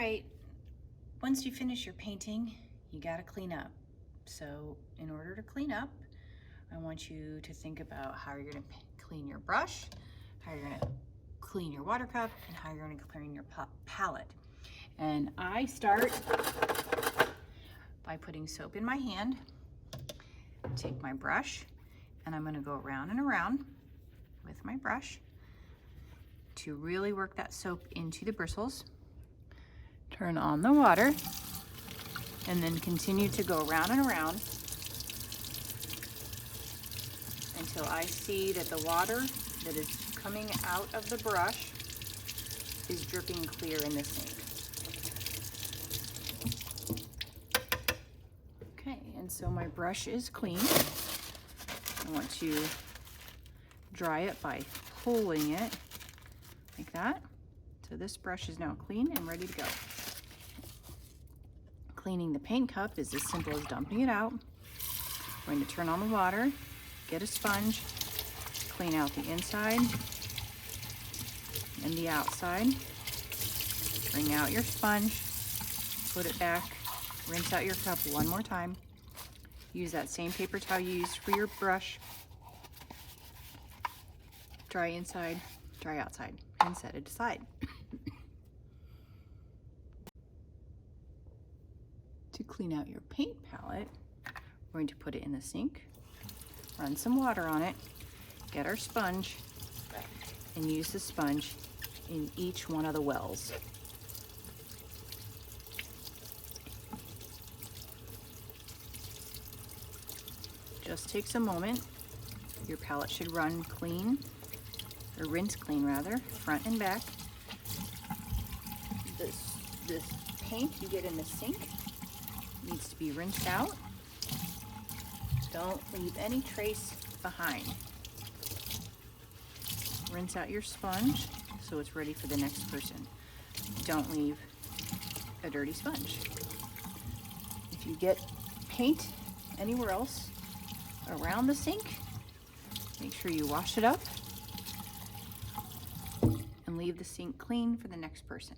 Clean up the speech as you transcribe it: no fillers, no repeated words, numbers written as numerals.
right, once you finish your painting, you gotta clean up. So in order to clean up, I want you to think about how you're gonna clean your brush, how you're gonna clean your water cup, and how you're gonna clean your palette. And I start by putting soap in my hand, take my brush, and I'm gonna go around and around with my brush to really work that soap into the bristles. Turn on the water, and then continue to go around and around until I see that the water that is coming out of the brush is dripping clear in the sink. Okay, and so my brush is clean. I want to dry it by pulling it like that. So this brush is now clean and ready to go. Cleaning the paint cup is as simple as dumping it out. We're going to turn on the water, get a sponge, clean out the inside and the outside. Bring out your sponge, put it back, rinse out your cup one more time. Use that same paper towel you used for your brush. Dry inside, dry outside, and set it aside. To clean out your paint palette, we're going to put it in the sink, run some water on it, get our sponge, and use the sponge in each one of the wells. Just takes a moment. Your palette should run clean, or rinse clean rather, front and back. This paint you get in the sink needs to be rinsed out. Don't leave any trace behind. Rinse out your sponge so it's ready for the next person. Don't leave a dirty sponge. If you get paint anywhere else around the sink, make sure you wash it up and leave the sink clean for the next person.